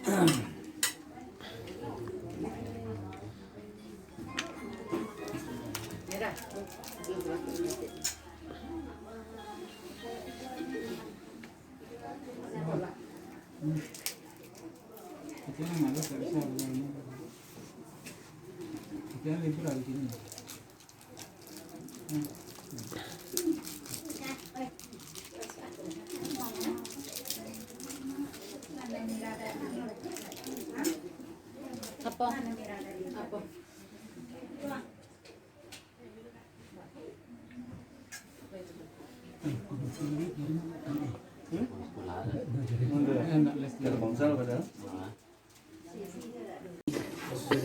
Apa? Apa?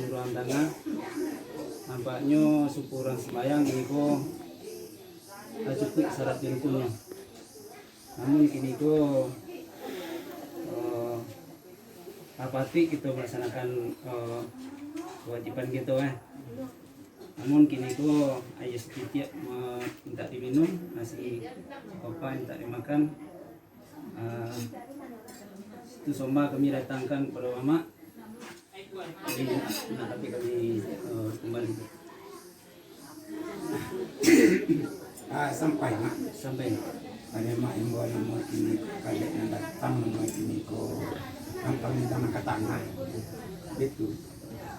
Ruang tengah nampaknya syukuran sembahyang ini kok cukup syarat rukunnya. Namun kini kok apati kita melaksanakan kewajiban gitu Namun kini kok ayah sedikit minta diminum, nasi apa minta dimakan. Itu semua kami datangkan kepada mama. Jadi tapi kami kembali. Sampai mak. Sampai. Ada mak yang bawa nama ini kalian yang datang nama ini ko nampang minta angkat tangan. Itu.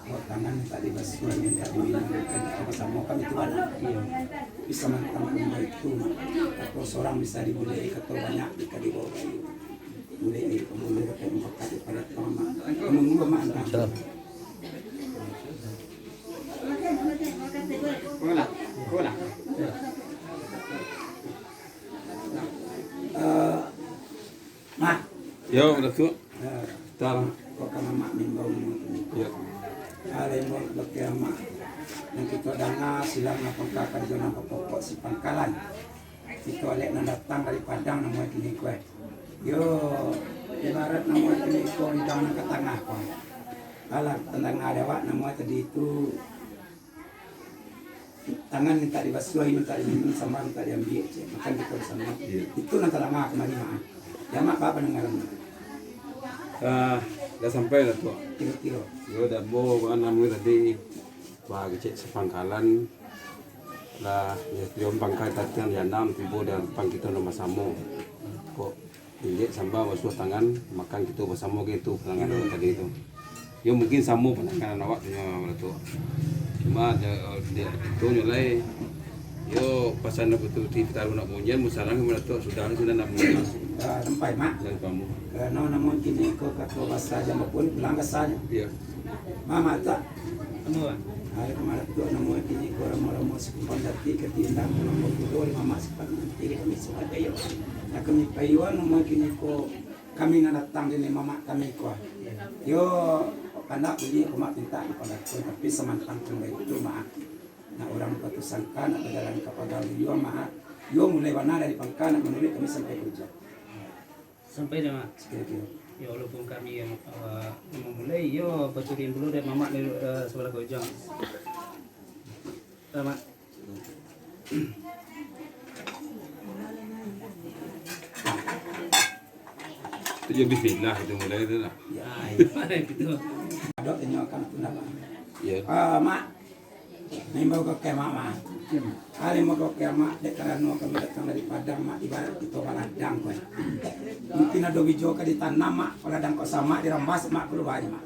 Kalau tangan minta dibasuh, minta diminumkan sama-sama kami itu anak. Bisa mantap itu. Atau seorang bisa dibulai, atau banyak bisa dibawa kayu. Boleh ketemu pada mama. Menunggu mak antara. Kola. Mak. Yo, udah tuh. Dalam kok kana mak mimbau ini. Ya. Ale mo bakya mak. Yang kita dana silang apakah kajian pokok si Pangkalan. Itu alek nak datang dari Padang nama kini kue. Yo, ibarat nama kini kue jangan ke tengah kue. Alah tentang ada wak nama tadi itu tangan minta dibasuh, minta diminum sama minta diambil, makan kita bersama. Itu nanti lama kemari mak. Ya mak apa dengaran? Udah sampai lah tuh. Kilo-kilo. Yo, udah bawa namanya tadi bagi cek sepangkalan lah. Ya, pangkai tadi yang enam tiba dan pang kita nama samo. Kok injek sambil basuh tangan makan kita bersama gitu penanganan tadi itu. Yo mungkin samo penanganan awak punya tuh. Cuma dia itu nilai yo pasan betul di taruh nak punjen musarang mana tu sudah nak punjen sampai mak dan kamu no namun kini ko kata bahasa jam pun pulang ke sana ya mama tak Anu hari kemarin tu namun kini ko ramo sekumpulan dati ketindang namun dulu mama sepan nanti kami suka payo nak kami payo namun kini ko kami nak datang di mama kami ko yo anak ini ko mak minta pada ko tapi semantang tu itu mak nah orang batu sangka nak berjalan ke Padang yo mak yo mulai warna dari Pangkalan menulis kami sampai kerja sampai dah mak. sekira-kira Ya walaupun kami yang memulai yo baturin dulu dari mama dari sebelah Gojong. Mak. itu jadi bismillah itu mulai itu lah ya Mana gitu. ada tenyokan tu nak ya mak Nimbau ke mama. Hari mau ke mak dek karena kami datang dari Padang mak ibarat kita baladang kau. Mungkin ada hijau ke ditanam mak baladang kau sama dirambas mak keluar mak.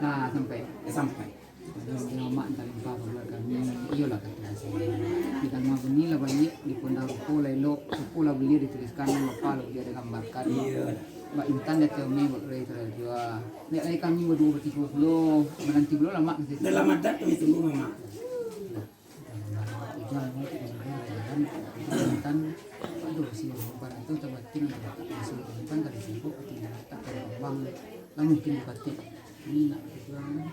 Nah, sampai. Sampai. Kalau mak antar lupa keluar kami, iyalah kata saya. Kita mau beli lah banyak di pondok pola elok, pola beli dituliskan nama apa dia digambarkan. Iya. Mak intan dia kami buat rei terjual. Nek lagi kami berdua bertiga puluh, menanti puluh lah mak. Dalam adat kami tunggu mama. Intan, aduh sih, barang itu terbatin ada masuk intan dari sibuk tidak tak ada bang, lah mungkin batik ini nak kejualan.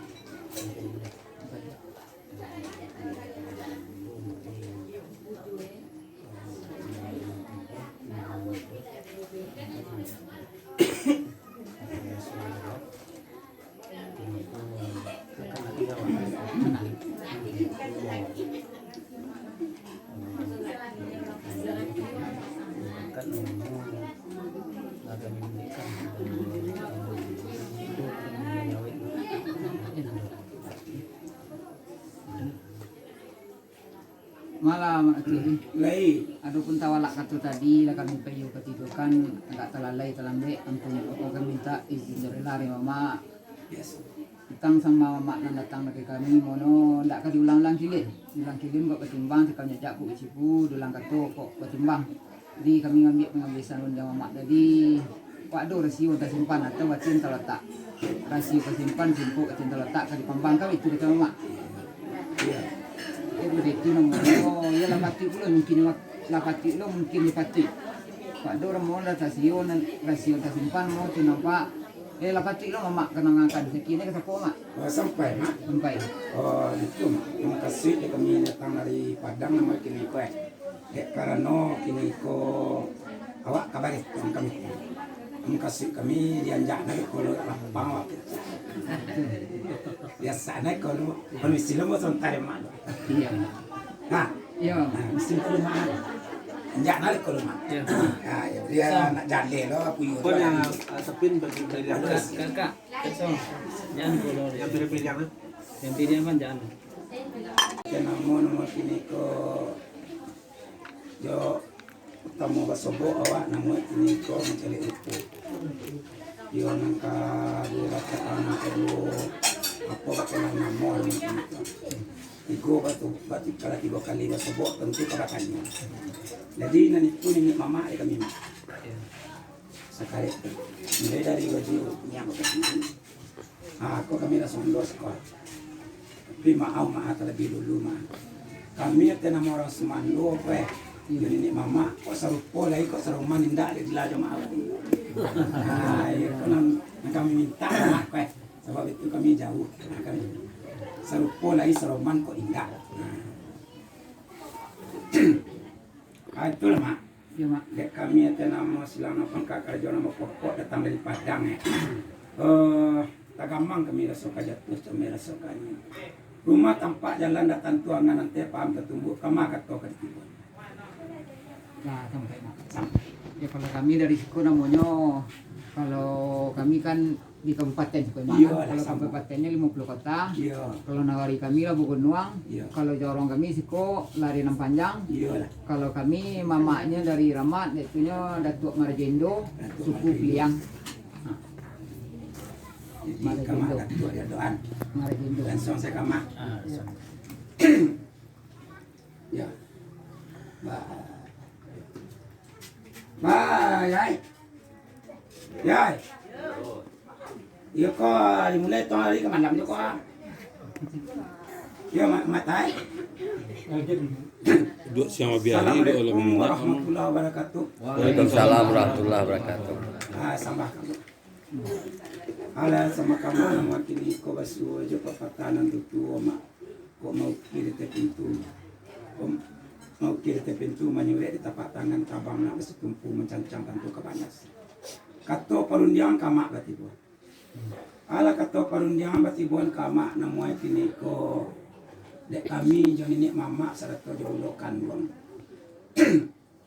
Malam itu. Lai. Adapun tawalak kata tadi lah kami payu ketiga kan agak telalai telambe ampun kami minta izin dari lari mama. Yes. Datang sama mama nan datang dari kami mono ndak ka diulang-ulang kilin. Ulang kilin kok ketimbang sekali nyajak bu cipu dulang kato kok ketimbang. Jadi kami ngambil pengambilan undang mama jadi Pak do rasio tak simpan atau wacin terletak. Rasio kesimpan simpu wacin terletak ka dipambang kami itu dekat mama. Iya. Itu nomor oh ya lapati pula mungkin lapati lo mungkin dipati Pak do orang mau rasio tak simpan mau tu nampak lapati lo mama kena ngangkat sekini ke siapa mak Sampai mak. sampai Oh itu mak. Terima kasih kami datang dari Padang nama kini ko. Karena kini ko awak kabar kami. Terima kasih kami dianjak dari kalau lapang awak. Biasa naik kalau mesti lo mau sontar mak. iya Nah, iya mesti kalau mak. Anjak naik kalau mak. Ya. Ya, dia nak jale lo puyu. Pokoknya tepin bagi yang Kakak, so, jangan dulu. yang pilih-pilih yang Yang pilih apa jangan. Kenamo nama kini ko jo utama basobo awak nama kini ko mencari upu. Yo nangka dua anak kedua apa kata nama ni. Igo batu kala 3 kali basobo tentu kabakannya. Jadi nani itu ni mama kami. Sekali mulai dari gaji yang aku kami langsung los sekolah. Tapi maaf terlebih dulu mah. Kami tenang orang Semando jadi ni mama kok sarupo lagi kok saruman indah di lajo maaf. Itu kami minta mak sebab itu kami jauh. Kami sarupo lagi saruman kok indah. Itulah mak. iya mak Dek kami tenang silang pangkat kerja nama pokok datang dari Padang tak gampang kami rasa jatuh kami rasakannya. Rumah tampak jalan datang tuangan nanti paham tertumbuh kama kata ketibun. nah sampai mak ya kalau kami dari siku namanya kalau kami kan di kabupaten Suku Mak. Iya, Kalau sama. kabupatennya 50 kota. Iya, Kalau nawari kami lah Bukunuang. Iya. Kalau jorong kami Siko lari enam panjang. iya lah. Kalau kami mamanya dari Ramat, itunya Datuk Marjendo, Datuk suku Marjendo. Pliang. Jadi Mari kama gendong. kata dia doan. Marjendo. Langsung saya kama. Ya. Yai. Yai. Iya kok dimulai tuh hari kemandam juga kok. Iya matai. dua siang biari dua oleh Assalamualaikum warahmatullahi wabarakatuh. Waalaikumsalam warahmatullahi wabarakatuh. Sambah kamu. Ala sama kamu nama kini ko basu aja papatanan tutu mak. Kok mau kiri te pintu. Mau kiri te pintu manyure di tapak tangan kabang nak setumpu mencancang bantu kebanas. Kato parundiang kamak batibo. Ala kato parundiang batibuan kamak namuai kini ko dek kami joni ni mama sarato jolokan bang.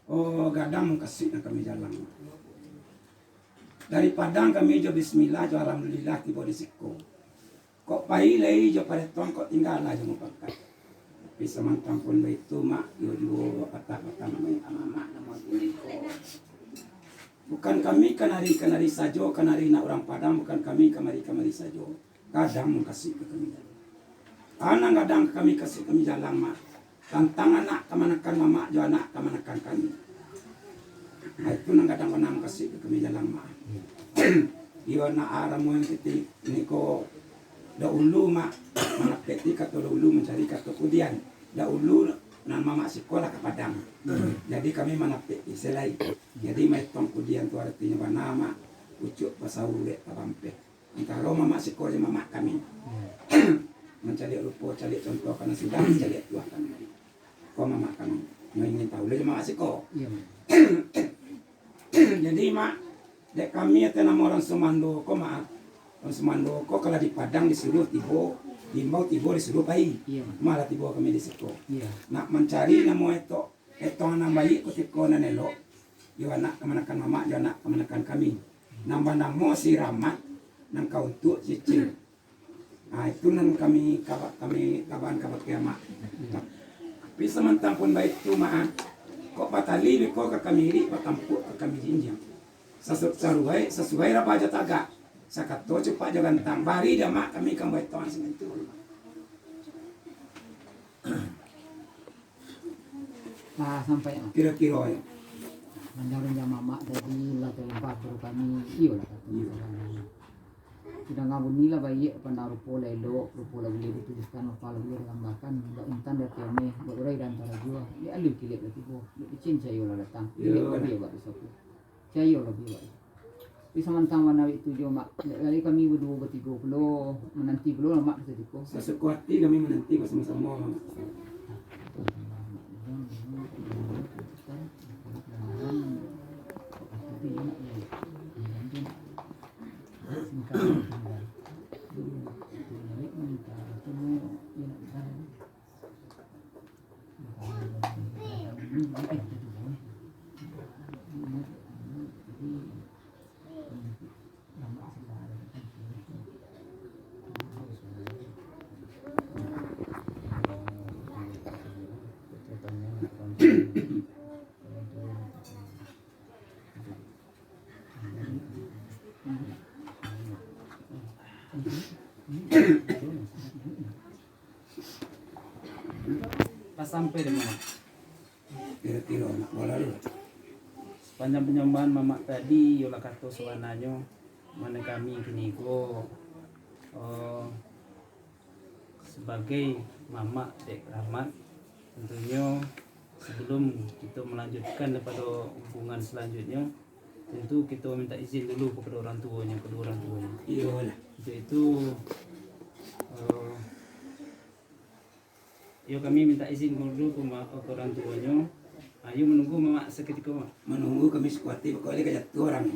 Oh gadang kasih nak kami jalan. Dari Padang kami jo bismillah jo alhamdulillah tiba di Siko. Kok pai lei jo pareton kok tinggal aja mau pakai. Bisa mantang pun itu mak yo jo kata-kata namanya mama nama ini ko. Bukan kami kanari sajo kanari nak orang Padang bukan kami kamari sajo. Kadang mau kasih ke kami. Anak kadang kami kasih kami jalan mak. Tantang anak kemanakan mama jo anak kemanakan kami. Nah itu nang kadang menang kasih ke kami jalan mak. Iwa na aramu yang titik ini ko dahulu mak mana peti kata dahulu mencari kata kemudian dahulu nan mama sekolah ke Padang. Jadi kami mana peti selai. Jadi metong kemudian tu artinya nama ucuk pasawule pampe. Antara mama sekolah mama kami. Mencari rupa cari contoh karena sudah mencari tua kami. Kau mama kami ingin tahu lagi mama sekolah. Iya. Jadi mak dek kami ya nama orang Semandoko maaf. Orang Semandoko kalau di Padang disuruh tibo, timbau tibo disuruh bayi. Iya. Malah tibo kami di situ. Iya. Nak mencari nama itu anak bayi kutiko nanelo. Yo anak kemanakan mama, yo anak kemanakan kami. Nambah namo si Ramat nang kau untuk cicil. Nah itu nan kami kaban kiamat. Bisa mentampun baik tu maan. Kok patali ko ka kamiri patampu ka kami jinjang. Sesuai apa aja tagak. Sakato cepat jangan tambari dia mak kami kan baik tuan sini tu. Nah sampai Kira-kira ya. menjarun jam mamak tadi lah tempat baru kami iyo lah kata sudah ngabun nila bayi pandang rupo lelo rupo lagi dituliskan apa lagi lambakan nggak intan dari tiame berurai dan antara jua dia alu kilit lagi bo lebih cinta yo lah datang kilit lebih ya baru sapu cayo lebih baik bisa mantang warna itu jo mak kali kami berdua bertiga puluh menanti puluh mak sediko Sesekuati kami menanti bersama-sama. Pas sampai deh mama. Kira-kira nak bola lu. Sepanjang penyambahan mama tadi yola kato sewananyo mana kami kini ko sebagai mama dek rahmat tentunya sebelum kita melanjutkan daripada hubungan selanjutnya tentu kita minta izin dulu kepada orang tuanya kedua orang tuanya. Iya lah. Untuk itu yo kami minta izin dulu ke orang tuanya. Ayo menunggu mama seketika mak. Menunggu kami sekuati pokoknya kejat tu orang.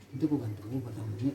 Itu bukan tahu pertamanya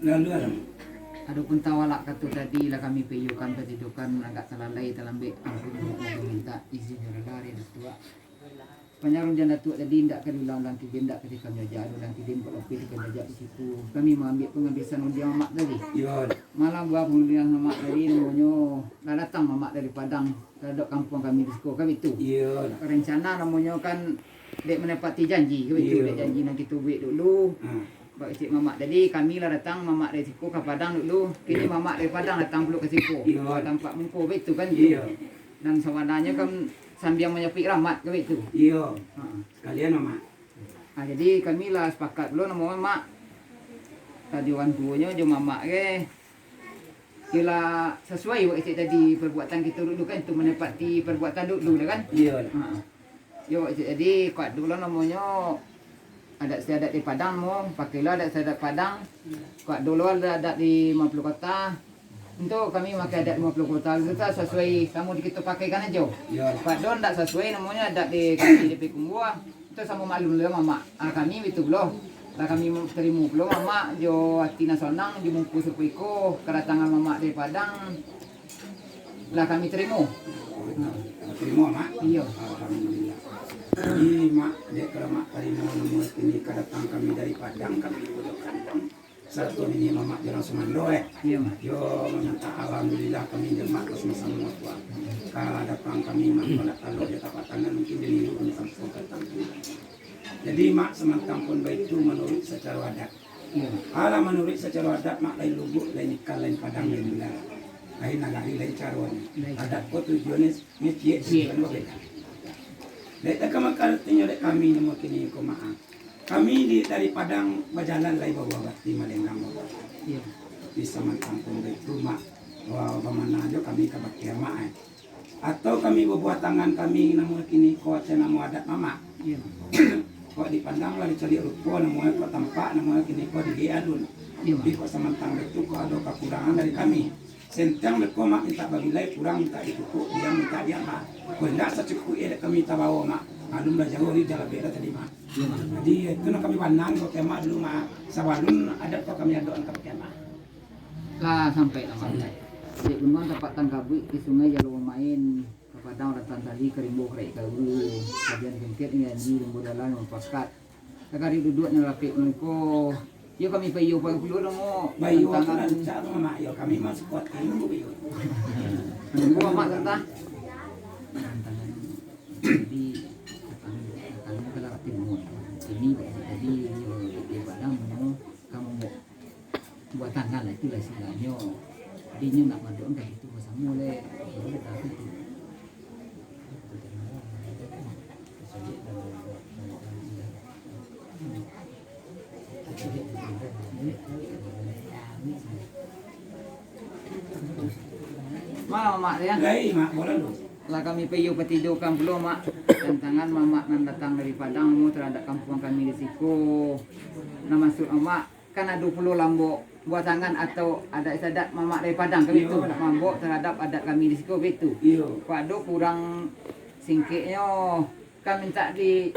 Lalu ada. Adapun tawalak kata tadi lah kami peyukan petidukan agak telalai terlambat ampun minta izin dari tua. Penyarung janda tua tadi tidak kedulang kidin tidak ketika menjajah ulang kidin kalau pilih menjajah di situ. Kami mengambil pengambilan undian mamak tadi. Iya. Malam buat pengundian mamak tadi namanya dah datang mamak dari Padang ke kampung kami di sekolah kami itu. Iya. Rencana namanya kan dek menepati janji kami itu dek janji nak kita buat dulu. Bak cik mamak tadi kami lah datang mamak dari Siko ke Padang dulu. Kini mamak dari Padang datang pulak ke Siko. Tampak mengko begitu kan. Iya. Dan sawananya kan sambil menyepik rahmat ke begitu. Iya. Sekalian mama. Jadi kami lah sepakat dulu nama mamak. Tadi orang tuanya je mamak ke. Kira sesuai wak cik tadi perbuatan kita dulu kan tu menepati perbuatan dulu dah kan. Iya. Ya wak cik tadi kuat dulu namanya adat istiadat di Padang mo, pakailah adat istiadat Padang. Kuat dulu ada adat di 50 kota. Untuk kami pakai adat 50 kota kita sesuai sama kita pakaikan aja. Ya. Kuat don tak sesuai namanya adat di kami di Pekumbua. Itu sama maklum lah mama. Kami itu belum. Lah kami terima belum mama jo Atina Sonang di Mungku Sepuiko kedatangan mama dari Padang. Lah kami terima. Terima mak. Iya. Alhamdulillah. Ini mak, dia kalau mak tadi mau ini kedatang kami dari Padang kami duduk kandang. Satu ini mama jalan Sumando Iya mak. Yo meminta alhamdulillah kami jemaat sama-sama tua. datang kami mak kalau dia tapak tangan mungkin dia niru sampai datang. Jadi mak semantang pun baik itu menurut secara adat. Ala menurut secara adat mak lain lubuk, lain ikan, lain padang, lain bilang. Lain nagari, lain caruan. Adat ko tujuannya mencik sekian berbeda. Dari kemakan artinya kami nama kini ko maaf. Kami dari Padang berjalan lai bawa bakti Malenggang bawa. Di semantang pun itu mak bagaimana aja kami ke bakti mak. Atau kami berbuat tangan kami nama kini ko nama adat mama. Kok dipandang lah dicari rupo nama ko tampak nama kini ko di alun. Di ko semantang itu ko ada kekurangan dari kami. Sentang mereka mak minta babilai kurang minta dipupuk dia minta dia mak. Benda secukup ia kami minta bawa mak. Alun dah jauh di dalam beda tadi mak. Jadi itu nak kami pandang kau kemak dulu mak. Sabalun ada kau kami adoan kau kemak. Lah sampai lah sampai. Jadi gunung tempat tangkabu di sungai jalur main. Kepadang ratan tali kerimbo kerai kabu. Kajian kengket ini di lembu dalam paskat. Sekali duduknya lapik mereka. Yo kami payu payu puluh dong. Bayu tangan cara mak yo kami masuk kuat ini bayu. Menunggu mak kata. Jadi kami kalau timur ini jadi di Padang kamu mau buat tangan lah itu lah istilahnya. Jadi nak mandor kan itu bersama le. Baru kita itu. Mak ya. Lai mak boleh lu. Lah kami payu petidukan belum mak. Tantangan mamak nan datang dari Padang mu terhadap kampung kami di siku. Nama maksud mak kan ada 20 lambok buat tangan atau ada sadat mamak dari Padang kami itu nak mambok terhadap adat kami di siku begitu. Iyo. Kok kurang singkitnya kan minta di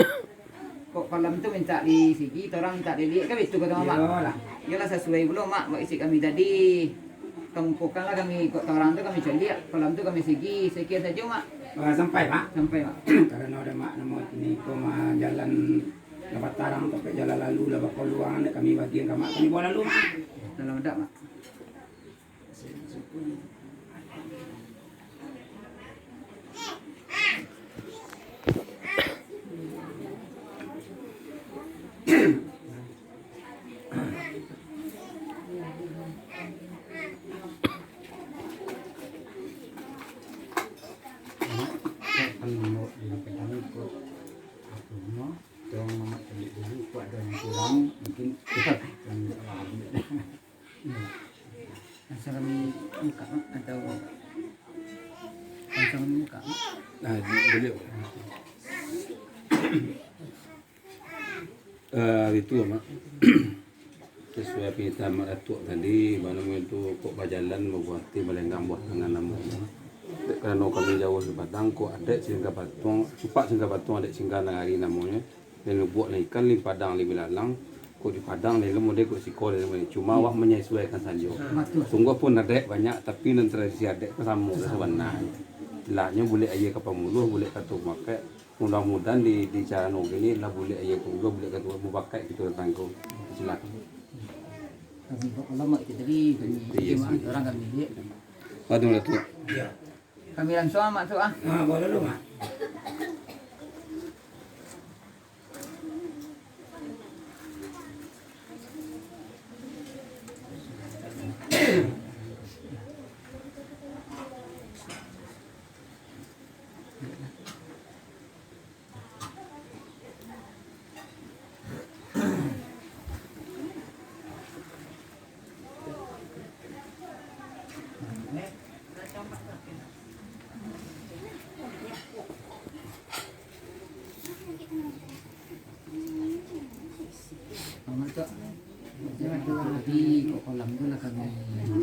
kok kolam tu minta di sigi, orang minta di lihat kan itu kata mamak. Iyalah. Iyalah sesuai belum mak buat isi kami tadi. Tempukanlah kami kok orang tu kami cari kolam tu kami segi sekian saja mak. Sampai mak. Sampai mak. Karena ada mak nama ini ko mak jalan lepas tarang sampai jalan lalu lah bakal luang kami bagian mak kami bawa lalu mak. Dalam adat mak. Asal kami muka atau asal kami muka. Nah, beliau. Itu mak. Sesuai apa kita mak datuk tadi, mana itu kok berjalan membuat Malenggang buat tangan namanya. Kerana kami jauh di Padang, kok ada sehingga patung, cepat sehingga patung ada sehingga hari namanya. Dan buat ikan di Padang lebih lalang. Kok di Padang ni kemudian kok sikol ni cuma awak menyesuaikan saja. Sungguh pun ada banyak tapi nan tradisi ada sama sebenarnya. Lahnya boleh ayah ke pemuluh, boleh ke tu makai. Mudah-mudahan di cara nong ini lah boleh ayah ke boleh ke tu mau pakai gitu tentang kau. Silakan. Kami kok lama itu tadi kami orang kami dia. Waduh lah tu. Ya. Kami langsung mak tu ah. Bawa lalu mak. Jadi kok kolam tu lah kami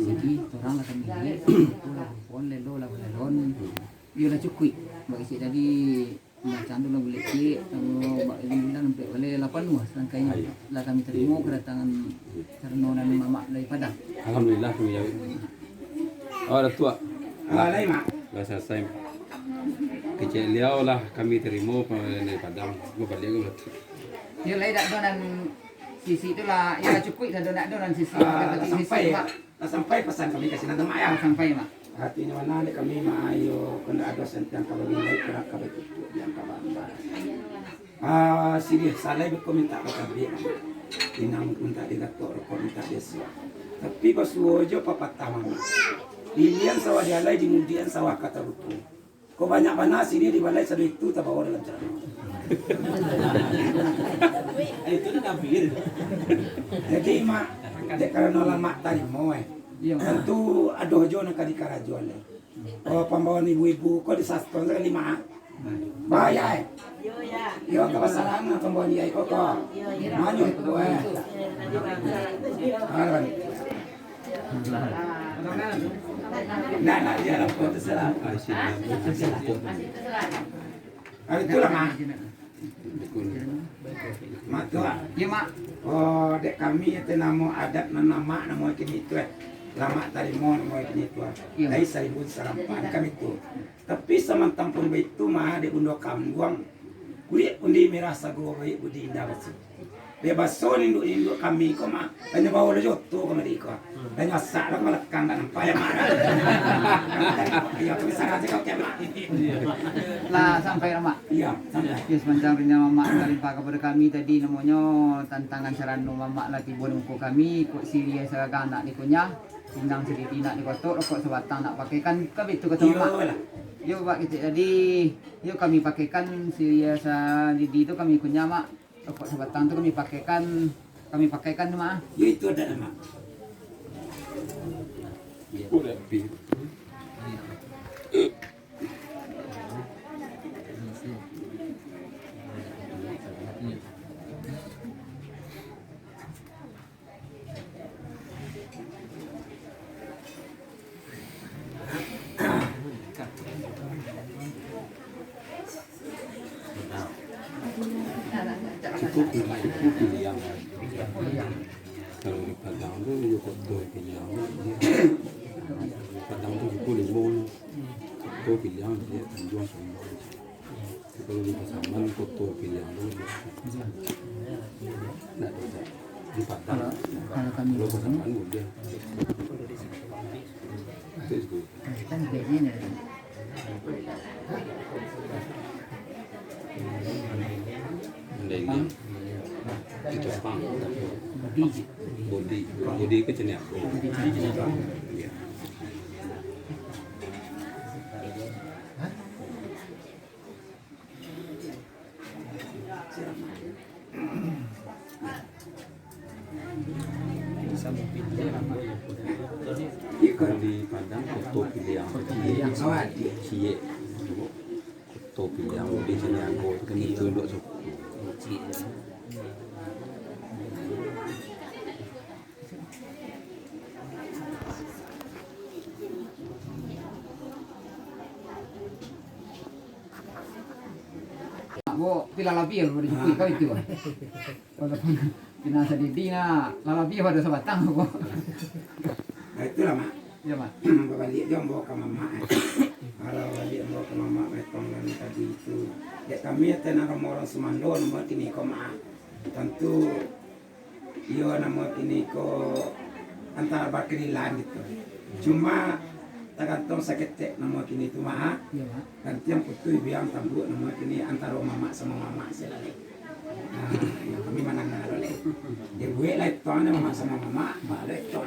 segi, orang lah kami lihat, tu lah pon lelo lah balon, dia lah cukup. Bagi si tadi macam tu lah boleh cik, kalau bagi bilang sampai boleh 8 luas rangkaian lah kami terima kedatangan Karno dan mamak dari Padang. Alhamdulillah kami jawab. Oh dah tua. Lain mak. Dah selesai. Kecil liau lah kami terima dari Padang. Mau balik ke betul. Dia lain tak donan sisi tu lah, ya cukup tak donan sisi. Sampai pesan kami kasih nanti mak ya. Sampai mak. Hati mana dek kami maayo kena ada sentiang kalau nilai kerak kabeh itu yang kabar. Sini salai berkomentar kata dia. Inang minta digator komentar dia semua. Tapi pas wojo papat taman. Pilihan sawah dialai di kemudian sawah kata betul. Kau banyak mana sini di balai satu itu tak bawa dalam jalan. Itu dah kafir. Jadi mak, dek karena lama tadi mau tentu aduh jo nak di karajual. Oh pembawaan ibu-ibu kau di saston sekali lima. Bahaya. Yo kebesaran pembawaan dia kau maju itu Nah, dia lah kau terserah. Itulah mak. Mak tua. Iya mak. Oh, dek kami itu nama adat nama kini itu lama tadi mau nama kini itu. Dari 1000 kami itu. Tapi samantang pun itu mah dek bundo kambuang. Kulit undi merasa gua baik budi indah bersih. Bebas son induk kami kau mah hanya bawa lejoto kau mari kau. Hanya masak lah melekang dan nampak yang mana. Ya kami sangat kau kemak. Lah sampai mak. Iya, sampai. Ya sepanjang renya mama kalimpah kepada kami tadi namanya tantangan sarano mama lah tiba nungku kami kok siria seraga anak dikunyah sindang sedikit nak dikotok rokok sebatang nak pakaikan kabeh tu kata mama. Yo pak kita jadi yo kami pakaikan siria sa di itu kami kunyah mak rokok sebatang tu kami pakaikan mak. Ya itu ada nama. Udah pi. Cukup pilih yang kalau di Padang tu dia kotor pilih yang Padang tu cukup limon kotor pilih yang dia jual semua. Kalau di Pasaman kotor pilih yang tu nak ada di Padang. Kalau kami Kalau Pasaman boleh. Itu kan bedanya Mending itu pang body ke jenis ya. Kalau di Padang koto pilih yang cie koto pilih yang di sini aku kena tunduk suku. Bo pila lapir pada jupui kau itu. Walaupun pina sedih na lapir pada sebatang bo. Nah itulah mak. Ya mak. Balik dia bawa ke mama. Kalau balik bawa ke mama metong dan tadi itu. Ya kami itu orang Semando nama kini ko mak. Tentu iyo nama kini ko antara berkelilan gitu. Cuma tergantung sakit nama kini itu mah. Ya mak. Dan tiang putih biang tabuk nama kini antara mama sama mama selali. Nah, yang kami menang oleh. Ya gue lah itu mama sama mama, balik itu.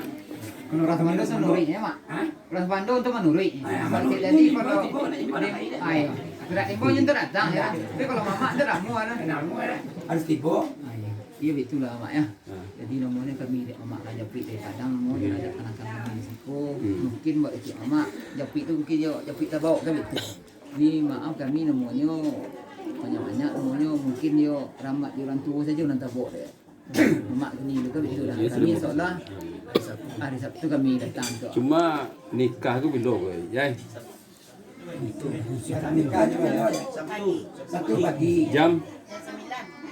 Kalau rasa Bandung itu menurutnya mak. Hah? Rasa Bandung itu menurut. Menurut. Jadi kalau Menurut. ay tidak timbul yang datang ya. Tapi kalau mama itu ramu ada. Kenalmu harus tiba. Iya betul lah mak ya. Jadi nomornya kami di mama kan japit dari Padang mau ada kanak-kanak di situ. Mungkin buat itu mama japit itu mungkin yo japit tak bawa kan betul. Ni maaf kami namanya banyak-banyak namanya mungkin yo ramat di orang tua saja orang tak bawa dia. Mak ni juga betul lah. Kami seolah hari Sabtu kami datang tu. Cuma nikah tu belum ya. Nikah juga satu pagi. Jam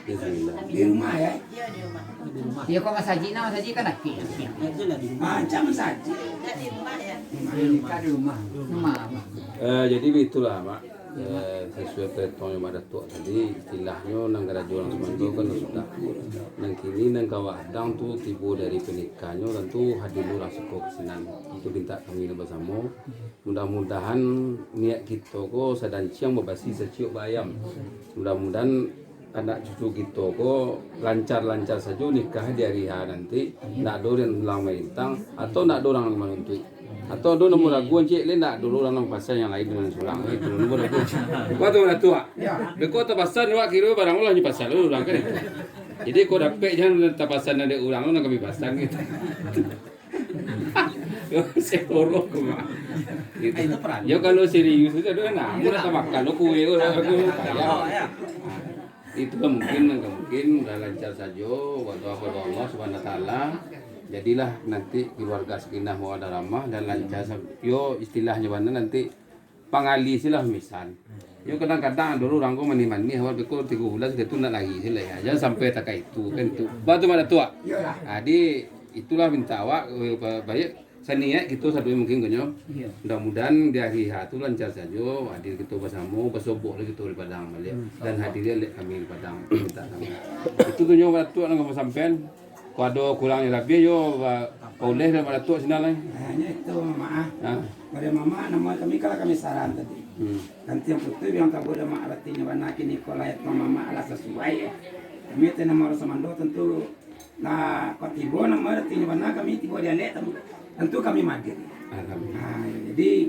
Di rumah ya. Ya kau masaji kan nak ke. Macam saja. Nikah di rumah. Rumah. jadi itulah mak. sesuai perintah yang ada tua tadi istilahnya nang garajo orang semando kan sudah nang kini nang kawadang tu tiba dari pernikahannya tentu hadir orang seko kesinan itu minta kami bersama mudah-mudahan niat kita ko sadan siang membasi seciuk bayam mudah-mudahan anak cucu kita ko lancar-lancar saja nikah di hari nanti nak ada yang ulang melintang atau nak ada orang menuntut atau ada nomor lagu cik lain nak dulu orang pasal yang lain dengan sulang itu nomor lagu waktu mana tua beko ta pasal wak kira barang ulah ni pasal lu ulang kan itu jadi kau dapat jangan ta pasal ada ulang lu nak kami pasang gitu yo sekorok ku mah gitu yo kalau serius itu ada nak aku nak makan lu kue aku kaya itu mungkin udah lancar saja waktu Allah Subhanahu wa taala. Jadilah nanti keluarga sekinah mau ada ramah dan lancar. Yo istilahnya mana nanti pangali silah misal. Yo kadang-kadang dulu orang ko mani-mani awal beko 3 bulan gitu nak lagi sila ya. Jangan sampai tak itu kan itu. Batu mana tua. Jadi itulah minta awak baik seniat gitu satu mungkin konyo. Mudah-mudahan di hari itu lancar saja. Hadir kita bersama besobok lagi kita di Padang balik dan hadirnya kami di Padang minta kami. Itu konyo waktu nang sampean Kado kurangnya lebih yo boleh daripada tua sini lah. Hanya itu mama. Pada mama nama kami kalau kami saran tadi. Nanti yang putih yang tak boleh mak artinya mana kini kolayat mama alas sesuai. Kami itu nama orang Samando tentu. Nah ketibo nama artinya mana kami tibo dia lihat tentu kami magir. Jadi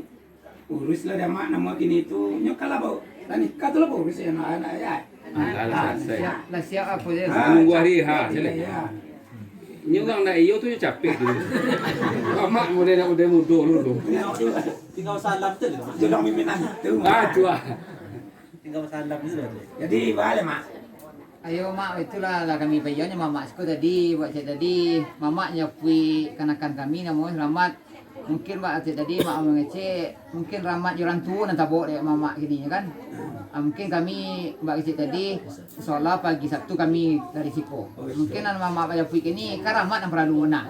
uruslah dia mak nama kini itu nyokala bau. Dan nikah tu lah urus ya anak ya. Lah siap apa dia? Nunggu hari Nyugang na iyo tu capek dulu. Amak udah muda dulu. Tinggal salam tu gitu. Jodoh pimpinan itu. Tua. Tinggal salam gitu. Jadi balik mak. Ayo mak itulah lah kami bayarnya mama sekolah tadi buat saya tadi mama nyapui kanakan kami namo selamat mungkin buat saya tadi mak mengecek mungkin rahmat orang tua nanti bawa dek mama gini kan mungkin kami buat saya tadi soalnya pagi Sabtu kami dari Siko mungkin anak mama bayar pui kini kan rahmat yang perlu nak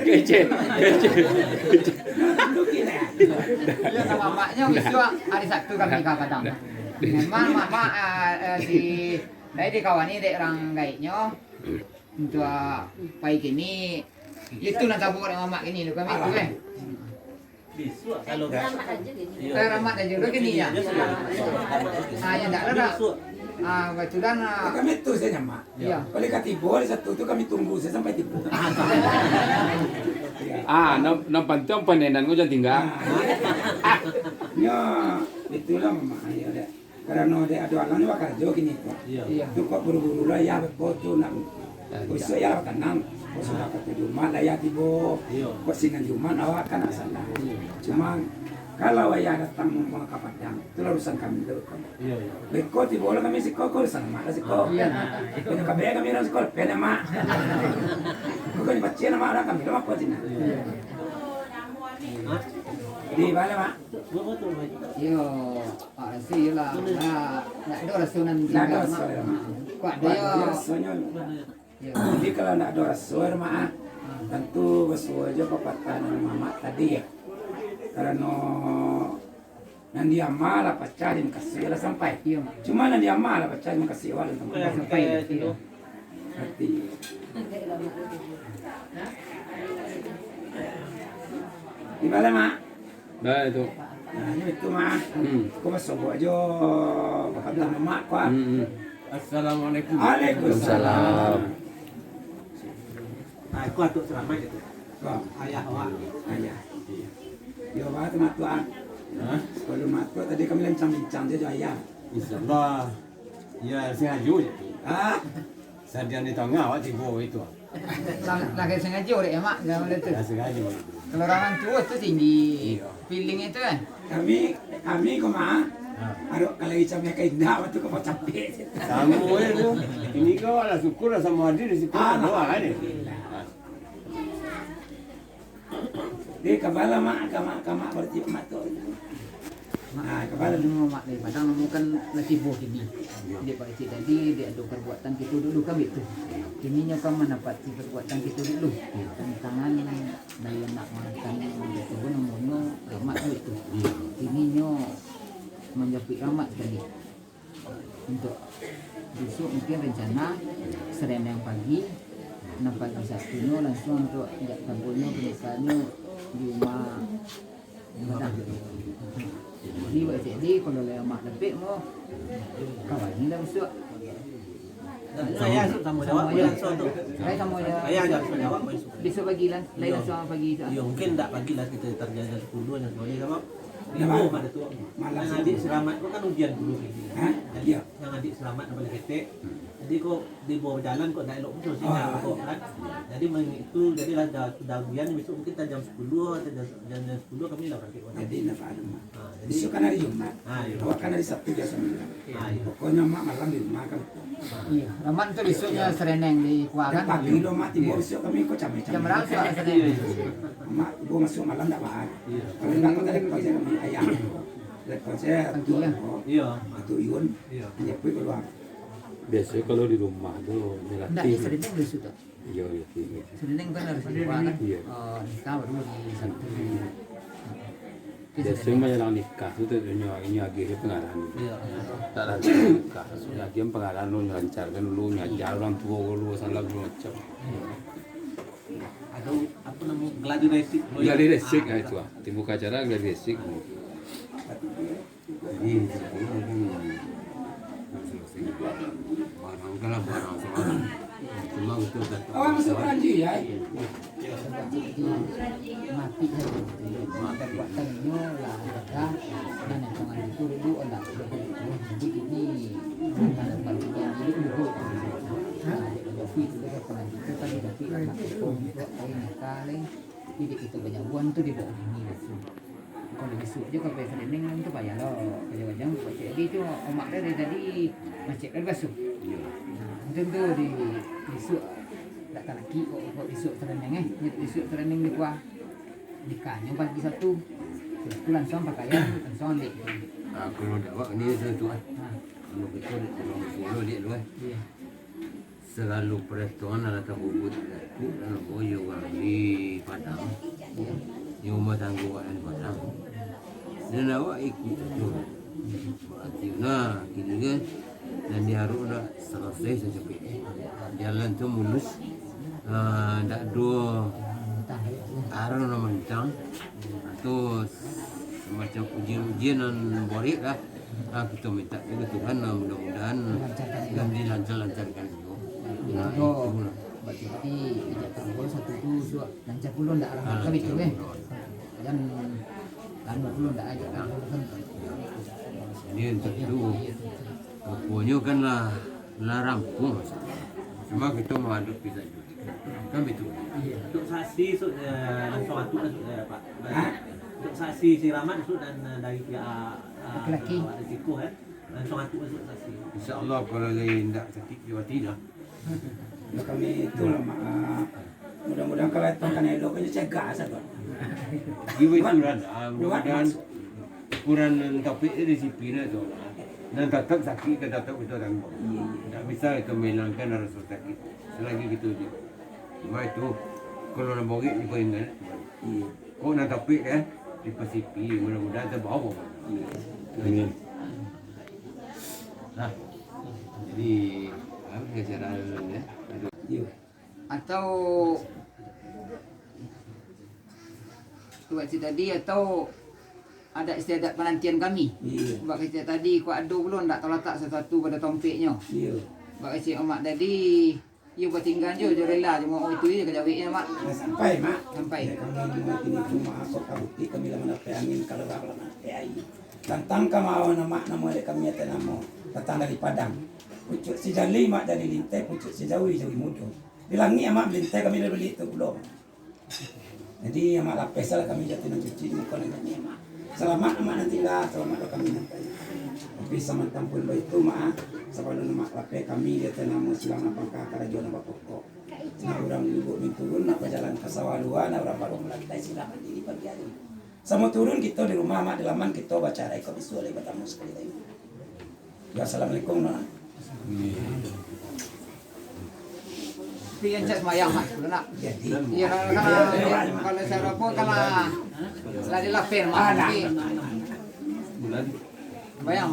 Kece. Ya sama maknya wiswa hari Sabtu kami ke Padang. Memang mama di kawan ini dek orang gaiknya untuk pagi ini itu nak tabur mama ini lu kami tu Kalau Rahmat aja lu kini ya. Yang tak ada. Kebetulan kami tu saja mak. Iya. Oleh katibo satu tu kami tunggu sampai tiba. Nampantang panenan ko dyan tinggal. Ya, itulah mama ya dek. Karena dek ada anak ni bakal jauh kini tu. Iya. Tu kok buru-buru lah ya betul nak. Usah ya tenang. Sudah kata di rumah lah ya tibo. Kok singan di rumah awak kan asal. Cuma kalau ayah datang mau ke Padang, itu urusan kami dulu. Beko tibo lah kami siko urusan mak siko. Punya kabeh kami orang siko pena mak. Bukan baca nama orang kami mak kuat ini. Di mana mak? Yo, rasi lah. Nak ada rasunan Nak ada tinggal mak. rasuan mak. Kuat dia. Rasuannya. Jadi kalau nak ada rasuan mak, tentu rasuan aja pepatah mama tadi ya. Karena nanti amal apa cari kasih lah sampai. Cuma nanti amal apa cari kasih wala sampai. Berarti. Di mana mak? Nah itu. Nah itu mak. Kau masuk aja kata mak kau. Assalamualaikum. Waalaikumsalam. Aku atuk selamat itu. Ayah awak. Ayah. Ya awak tu mak tuan. Kalau mak tuan tadi kami bincang saja ayah. InsyaAllah. Ya, sengaja je. Sadian di tengah awak tiba itu. Lagi sengaja orang emak jangan itu. Ya, sengaja. Kalau orang tua tu tinggi feeling itu kan. Kami kau mak. Aduh kalau icamnya kayak indah waktu kau capek. Sama itu. Ini kau lah syukur lah sama hadir di situ. Doa ni. Di kabala mak berarti mak tu. Nah, kepala Dulu mak dari Padang kan lagi boh ini. Dia pak cik tadi dia ada perbuatan kita dulu kan itu. Kini kan mendapat perbuatan kita dulu. Tantangan dari anak makan itu pun namun ramat itu. Kini menjepit ramat tadi. Untuk besok mungkin rencana Serenang pagi 6 pagi satunya langsung untuk ajak kampungnya pernikahannya di rumah ibadah. Jadi jadi kalau mak lepek mau kawan ni dah besok. Saya sama jawab langsung tu. Saya sama dia. Saya ajar jawab Besok pagi lah, lain langsung pagi tu. ya mungkin tak pagilah kita terjaga 10 dan sebagainya sama. Ibu pada tu. Yang adik selamat tu kan ujian dulu. Jadi yang adik selamat daripada ketek. Jadi kok di bawah jalan kok tak elok betul sinyal kok kan. Jadi itu jadilah dah ujian besok mungkin jam 10 atau jam 10 kami dah berangkat. jadi nak ada mak. Jadi Besok kan hari Jumat. Awak kan hari Sabtu biasa. Pokoknya mak malam di rumah kan. Iya, ramat tu besoknya Serenang di Kuah Dan kan. pagi lo mak tiba besok kami kok camai-camai. Jam berapa soal Serenang? Mak ibu masuk malam tak bahas. Kalau nak kau tadi kau kami ayam. Lepas saya tu iya. tu Iun. Dia pergi keluar. Biasanya kalau di rumah tuh Enggak, melatih. Serenang besok tu. Iya, iya. Serenang kan harus di Kuah kan. Iya. Oh, nikah baru di Sabtu. Biasanya yang nikah itu ini akhirnya pengarahan. Iya. Tak ada nikah. Akhirnya pengarahan lu lancarkan dulu, ngajar orang tua dulu, salah dulu macam. Ada apa nama geladi resik. Gladi resik itu ah. Timbuk acara gladi resik. Jadi sebetulnya kan selesai barang kalau barang soalan cuma untuk datang. Awak masuk kanji ya. Mati saja. Dan buatannya lah dah dan yang tangan itu dulu ada. Jadi ini mana bagian itu dulu. Tapi itu dah pernah itu tadi tapi anak itu buat nikah lain. Jadi kita banyak buan tu di bawah ini langsung. Kalau besok je kalau biasa Serenang tu payah lah. Kadang-kadang buat jadi tu omak dia dari tadi macet kan basuh. Tentu di besok tak lagi kok besok Serenang besok Serenang di Kuah nikahnya pagi satu itu langsung pakaian langsung ambil. Kalau dakwah ni tu kan. Kalau kita orang solo dia tu kan. Iya. Selalu perhitungan ada tabubut itu dalam boyo orang di Padang. Di rumah tangga orang di Padang. Dan awak ikut tu. Berarti nah kini kan dan dia harus dah selesai secepatnya. Jalan tu mulus. Tak dua arah nama bintang. Tu semacam ujian-ujian dan borik lah. Kita minta juga Tuhan mudah-mudahan dan dilancar-lancarkan itu. Nah, itu lah. Berarti ijak terus satu tu suat lancar puluh ndak arah kami tu dan lama puluh ndak ajak kan. Jadi untuk itu pokoknya kan lah rampung. Cuma kita menghadapi saja. Kan itu. Untuk saksi langsung atuk Pak. Untuk saksi si Rahmat dan dari pihak Laki-laki. risiko langsung atuk masuk saksi. InsyaAllah kalau dia tidak sakit jiwa tidak. Ya kami itulah mak. Mudah-mudahan kalau itu kan elok aja cegah saja. Jiwa itu rada. Mudah-mudahan ukuran topik itu disiplin itu. Dan tetap sakit ke tetap itu tanggung. Tak bisa itu menghilangkan rasa sakit. Selagi gitu je. Cuma itu kalau nak bogik ni kau ingat. Kau nak topik kan di Pasifik mudah-mudahan terbawa. Amin. Nah, jadi apa cara ya? Atau buat cerita tadi atau ada istiadat penantian kami. Buat cerita tadi kau adu belum tak tahu letak sesuatu pada tompeknya. Buat cerita mak tadi ia buat tinggal je rela cuma oh itu je kejawabnya mak. Sampai mak. Sampai. Kami ini cuma apa kabuti kami lama nak angin kalau lama nak air. Tantang kamawan nama kami ada nama datang dari Padang. Pucuk si Jali mak dari Lintai, pucuk si Jawi mudo. Bilangi amak Lintai kami dah beli itu belum. Jadi amak lapis lah kami jatuh nak cuci muka dengan amak. Selamat amak nanti lah, selamat kami nanti. Tapi sama tampun baik itu mak. Sebelum amak lapis kami jatuh nama silang napangkah karajuan apa pokok. Nah orang ibu turun nak berjalan ke sawah luar, nak orang baru melantai silakan diri pagi hari. Sama turun kita di rumah mak di laman kita baca rekod visual tamu sekali lagi. Ya assalamualaikum nah. Tapi yang cek semayang mak sudah nak. Jadi Iya kalau saya pun kalau setelah dilapir mak. Bayang.